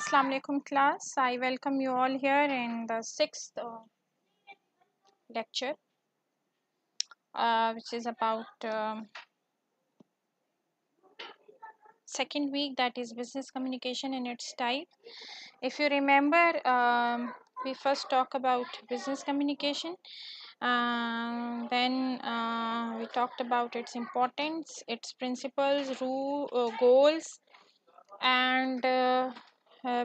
Assalamu alaikum class. I welcome you all here in the sixth lecture, which is about second week, that is business communication and its type. If you remember, we first talk about business communication. Then we talked about its importance, its principles, goals, and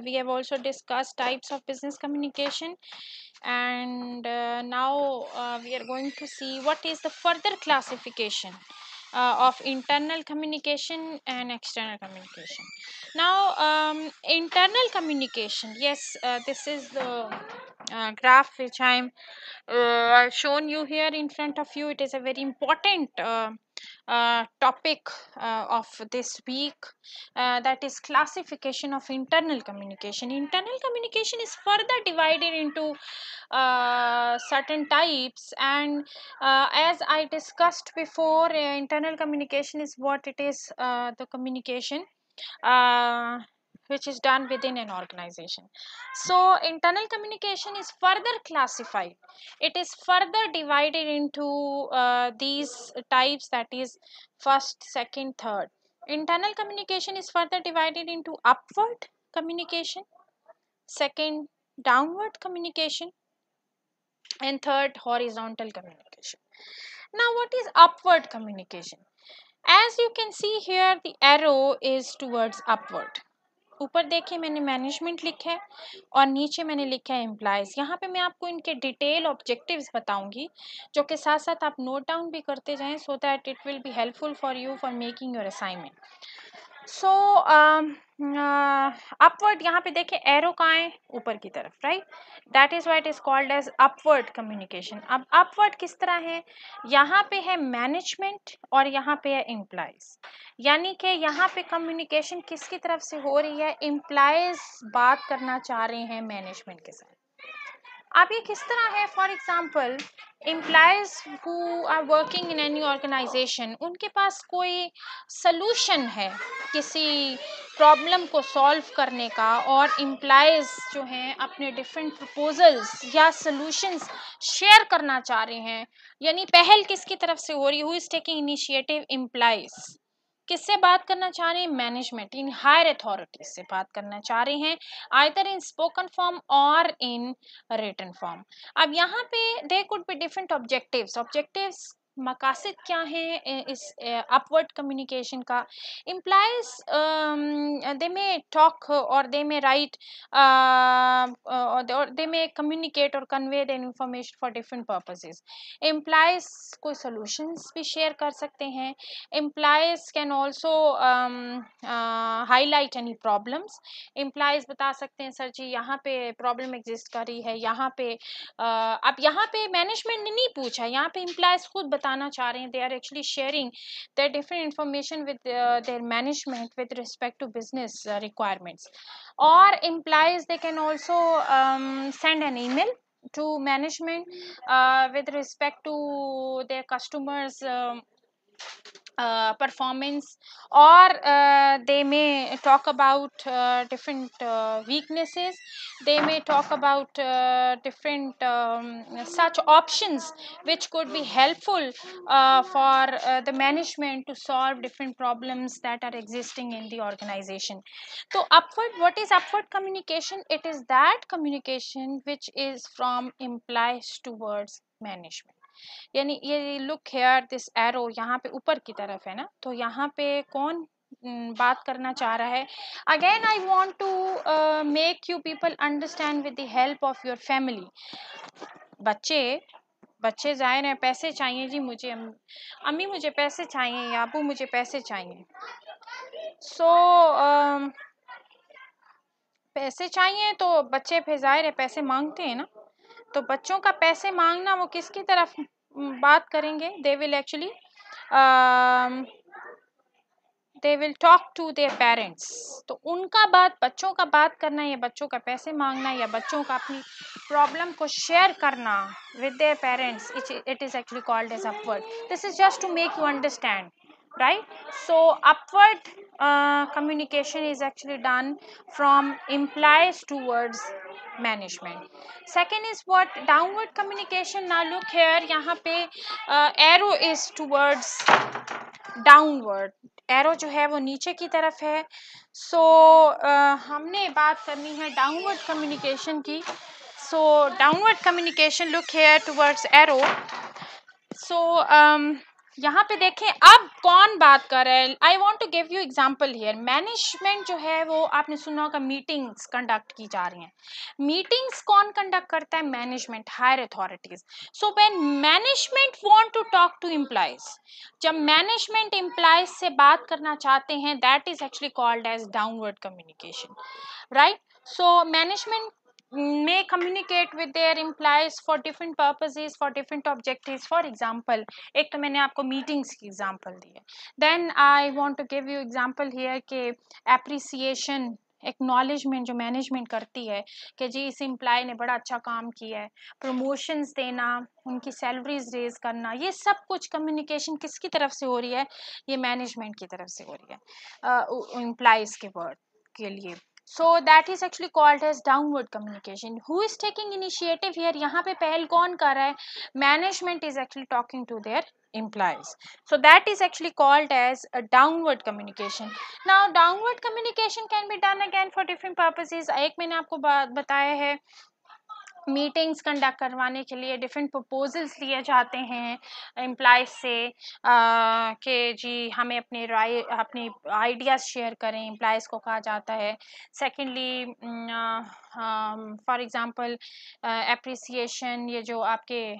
we have also discussed types of business communication. And now we are going to see what is the further classification of internal communication and external communication. Now, internal communication, yes, this is the graph which I've shown you here in front of you. It is a very important topic of this week, that is classification of internal communication. Internal communication is further divided into certain types, and as I discussed before, internal communication is what it is, the communication uh, which is done within an organization. So internal communication is further classified. It is further divided into these types, that is first, second, third. Internal communication is further divided into upward communication, second downward communication, and third horizontal communication. Now what is upward communication? As you can see here, the arrow is towards upward. ऊपर देखिए मैंने management लिखा है और नीचे मैंने लिखा है एम्प्लॉयज़. यहाँ पे मैं आपको इनके डिटेल ऑब्जेक्टिव्स बताऊंगी, जो कि साथ साथ आप नोट डाउन भी करते जाएं, so that it will be helpful for you for making your assignment. So upward, यहाँ पे देखें एरो कहाँ है, ऊपर की तरफ, right. That is what is called as upward communication. अब अपवर्ड किस तरह है, यहाँ पे है मैनेजमेंट और यहाँ पे है एम्प्लॉयज. यानी कि यहाँ पे कम्युनिकेशन किसकी तरफ से हो रही है, एम्प्लॉयज बात करना चाह रहे हैं मैनेजमेंट के साथ. अब ये किस तरह है, for example employees who are working in any organisation, उनके पास कोई सलूशन है किसी प्रॉब्लम को सॉल्व करने का, और एम्प्लॉयज जो हैं अपने डिफरेंट प्रपोजल्स या सलूशंस शेयर करना चाह रहे हैं. यानी पहल किसकी तरफ से हो रही है, who is taking initiative, employees. किससे बात करना चाह रहे हैं, मैनेजमेंट, इन हायर अथॉरिटीज से बात करना चाह रहे हैं, आइदर इन स्पोकन फॉर्म और इन रिटन फॉर्म. अब यहाँ पे they could be different objectives. मकासद क्या है इस अपवर्ड कम्युनिकेशन का. एम्प्लॉयज दे मे टॉक और दे मे राइट और दे मे कम्युनिकेट और convey the information for different purposes. Employees कोई सॉल्यूशंस भी शेयर कर सकते हैं. Employees can also highlight any problems. Employees बता सकते हैं, सर जी यहाँ पे प्रॉब्लम एग्जिस्ट कर रही है, यहाँ पे अब यहाँ पे मैनेजमेंट ने नहीं पूछा, यहाँ पे एम्प्लॉयज खुद बताना चाह रहे हैं. They are actually sharing their different information with their management with respect to business requirements. और employees they can also send an email to management with respect to their customers performance, or they may talk about different weaknesses. They may talk about different such options which could be helpful for the management to solve different problems that are existing in the organization. So upward, what is upward communication? It is that communication which is from implies towards management. यानी ये look here this arrow यहाँ पे ऊपर की तरफ है ना, तो यहाँ पे कौन बात करना चाह रहा है. Again I want to make you people understand with the help of your family. बच्चे जाहिर हैं, पैसे चाहिए जी मुझे, अम्मी मुझे पैसे चाहिए या अबू मुझे पैसे चाहिए. सो पैसे चाहिए तो बच्चे फिर जाहिर है पैसे मांगते हैं ना. तो बच्चों का पैसे मांगना, वो किसकी तरफ बात करेंगे, they will actually they will talk to their parents. तो उनका बात, बच्चों का बात करना, या बच्चों का पैसे मांगना, या बच्चों का अपनी प्रॉब्लम को शेयर करना with their parents, it is actually called as upward. This is just to make you understand. right? So upward communication is actually done from employees towards management. Second is what downward communication. Now look here, यहाँ पे arrow is towards downward, arrow जो है वो नीचे की तरफ है. सो हमने बात करनी है डाउनवर्ड कम्युनिकेशन की. So downward communication, look here towards arrow. So यहाँ पे देखें अब कौन बात कर रहा है. I want to give you example here. Management जो है वो आपने सुना होगा मीटिंग्स कंडक्ट की जा रही हैं. मीटिंग्स कौन कंडक्ट करता है? Management, higher authorities. So when management want to talk to employees, जब मैनेजमेंट एम्प्लॉयज से बात करना चाहते हैं, that is actually called as downward communication, right? So management may communicate with their employees for different purposes, for different objectives. For example, एक तो मैंने आपको मीटिंग्स की एग्जांपल दी है. Then I want to give you example here के appreciation, acknowledgement जो management करती है कि जी इस एम्प्लॉय ने बड़ा अच्छा काम किया है, प्रमोशंस देना, उनकी सैलरीज रेज करना, ये सब कुछ कम्युनिकेशन किसकी तरफ से हो रही है? ये मैनेजमेंट की तरफ से हो रही है एम्प्लॉयज़ के वर्ड के लिए. So that is actually called as downward communication. Who is taking initiative here? यहाँ पे पहल कौन कर रहा है? Management is actually talking to their employees. So that is actually called as a downward communication. Now downward communication can be done again for different purposes. एक मैंने आपको बताया है, मीटिंग्स कंडक्ट करवाने के लिए डिफरेंट प्रपोजल्स लिए जाते हैं एम्प्लॉयज से कि जी हमें अपनी आइडियाज़ शेयर करें, एम्प्लॉयज़ को कहा जाता है. सेकेंडली फॉर एग्जांपल एप्रिसिएशन, ये जो आपके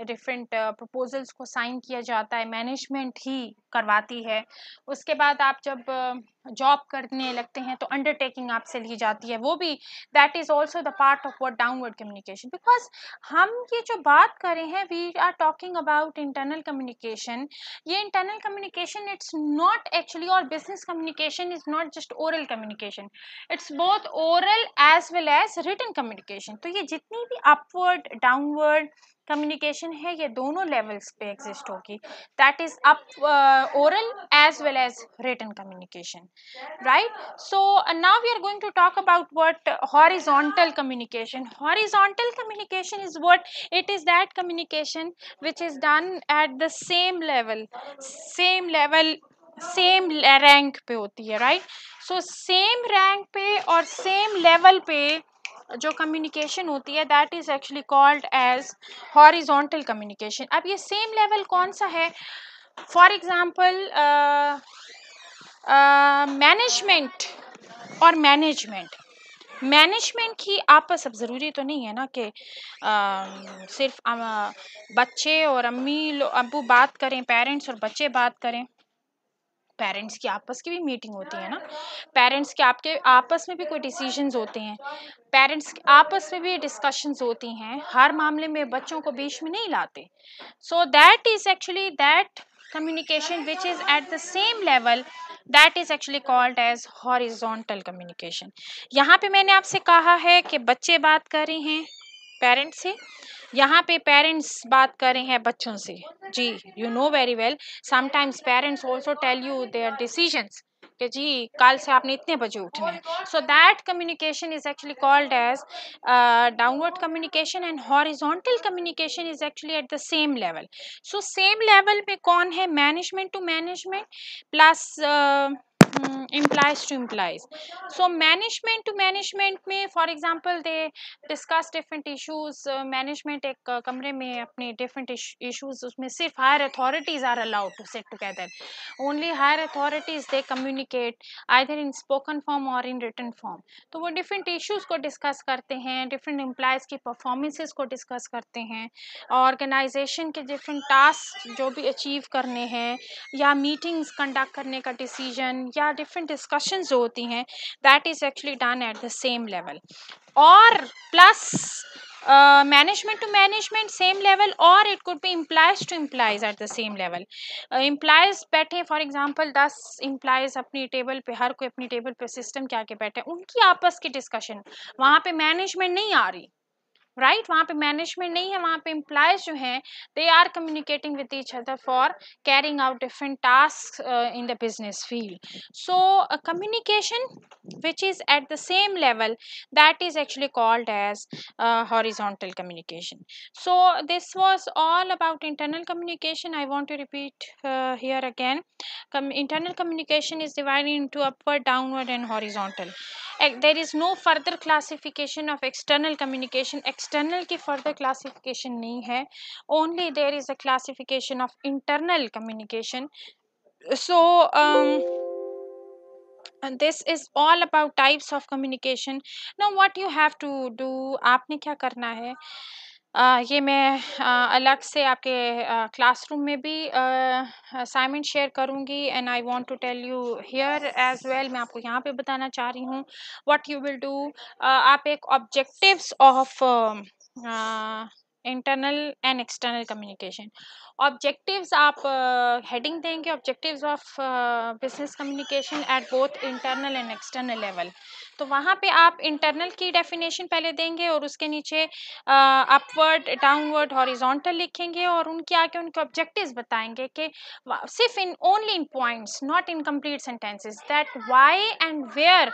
डिफरेंट प्रपोजल्स को साइन किया जाता है, मैनेजमेंट ही करवाती है. उसके बाद आप जब जॉब करने लगते हैं तो अंडरटेकिंग आपसे ली जाती है, वो भी that is also the part of what downward communication. Because हम ये जो बात कर रहे हैं, we are talking about internal communication. ये internal communication it's not actually, और business communication is not just oral communication, it's both oral as well as written communication. तो ये जितनी भी अपवर्ड डाउनवर्ड कम्युनिकेशन है, ये दोनों लेवल्स पे एग्जिस्ट होगी. That is up oral as well as written communication, right? So now we are going to talk about what horizontal communication. Horizontal communication is what it is, that communication which is done at the same level, same rank पे होती है, right? So same rank पे और same level पे जो communication होती है, that is actually called as horizontal communication. अब ये सेम लेवल कौन सा है? फॉर एग्जांपल मैनेजमेंट और मैनेजमेंट की आपस, अब ज़रूरी तो नहीं है ना कि सिर्फ बच्चे और अब्बू बात करें, पेरेंट्स और बच्चे बात करें. पेरेंट्स की आपस की भी मीटिंग होती है ना, पेरेंट्स के आपके आपस में भी कोई डिसीजंस होते हैं, पेरेंट्स आपस में भी डिस्कशंस होती हैं. हर मामले में बच्चों को बीच में नहीं लाते. So that is actually that communication which is at the same level, that is actually called as horizontal communication. यहाँ पे मैंने आपसे कहा है कि बच्चे बात कर रहे हैं पेरेंट्स से, यहाँ पे पेरेंट्स बात कर रहे हैं बच्चों से. जी you know very well, sometimes parents also tell you their decisions कि जी कल से आपने इतने बजे उठना है. So that communication is actually called as downward communication, and horizontal communication is actually at the same level. So same level पे कौन है? Management to management plus employees to employees. So management to management में for example they discuss different issues. Management एक कमरे में अपने different issues, उसमें सिर्फ higher authorities are allowed to sit together. Only higher authorities they communicate either in spoken form और in written form. तो वो डिफरेंट इश्यूज को डिस्कस करते हैं, डिफरेंट एम्प्लॉयज की परफॉर्मेंसेस को डिस्कस करते हैं, ऑर्गेनाइजेशन के डिफरेंट टास्क जो भी अचीव करने हैं, या मीटिंग्स कंडक्ट करने का डिसीजन, या डिफरेंट डिस्कशंस जो होती हैं, that is actually done at the same level. और plus management to management same level, और it could be employees to employees at the same level. Employees बैठे, फॉर एग्जांपल 10 एम्प्लॉयज अपनी table पे, हर कोई अपनी टेबल पे सिस्टम के आके बैठे, उनकी आपस की डिस्कशन, वहाँ पे मैनेजमेंट नहीं आ रही, राइट, वहाँ पे मैनेजमेंट नहीं है, वहाँ पे एम्प्लॉयज जो हैं they are communicating with each other for carrying out different task in the business field. So communication which is at the same level, that is actually called as horizontal communication. So this was all about internal communication. I want to repeat here again. Internal communication is divided into upward, downward and horizontal. There is no further classification of external communication. External की further classification नहीं है, only there is a classification of internal communication. So and this is all about types of communication. Now what you have to do, आपने क्या करना है, ये मैं अलग से आपके क्लासरूम में भी असाइनमेंट शेयर करूँगी, and I want to tell you here as well, मैं आपको यहाँ पे बताना चाह रही हूँ व्हाट यू विल डू. आप एक objectives of internal and external communication, objectives आप हेडिंग देंगे objectives of business communication at both internal and external level. तो वहाँ पे आप इंटरनल की डेफिनेशन पहले देंगे और उसके नीचे अपवर्ड, डाउनवर्ड, हॉरिजॉन्टल लिखेंगे और उनके आगे उनके ऑब्जेक्टिव्स बताएंगे कि सिर्फ in only in points, not in complete sentences, that why and where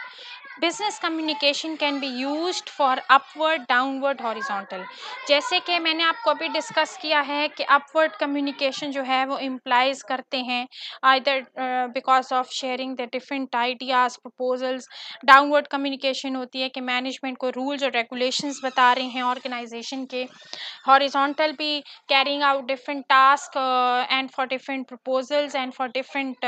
business communication can be used for upward, downward, horizontal. जैसे कि मैंने आपको अभी डिस्कस किया है कि अपवर्ड कम्युनिकेशन जो है वो इम्प्लाइज करते हैं either because of sharing the different ideas, proposals. Downward communication होती है कि मैनेजमेंट को रूल्स और रेगुलेशंस बता रहे हैं ऑर्गेनाइजेशन के. हॉरिजॉन्टल भी carrying out different task and for different proposals and for different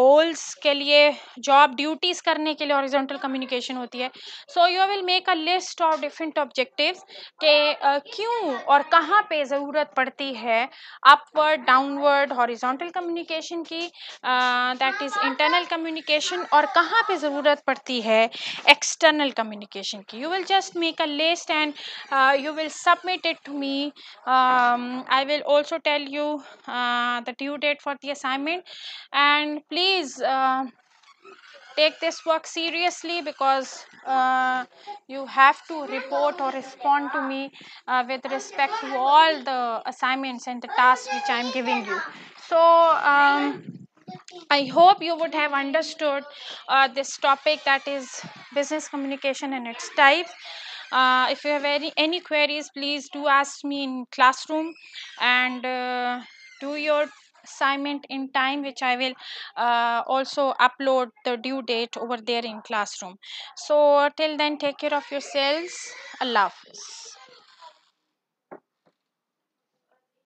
goals के लिए, जॉब ड्यूटीज करने के लिए हॉरिजॉन्टल कम्युनिकेशन होती है. So you will make a list of different objectives के क्यों और कहाँ पे ज़रूरत पड़ती है अपवर्ड, डाउनवर्ड, हॉरिजॉन्टल कम्युनिकेशन की, दैट इज़ इंटरनल कम्युनिकेशन, और कहाँ पे ज़रूरत पड़ती है एक्सटर्नल कम्युनिकेशन की. You will just make a list and you will submit it to me. I will also tell you the due date for the assignment, and please take this work seriously because you have to report or respond to me with respect to all the assignments and the tasks which I am giving you. So I hope you would have understood this topic, that is business communication and its types. If you have any queries, please do ask me in classroom, and do your assignment in time, which I will also upload the due date over there in classroom. So till then, take care of yourselves. Allah Hafiz.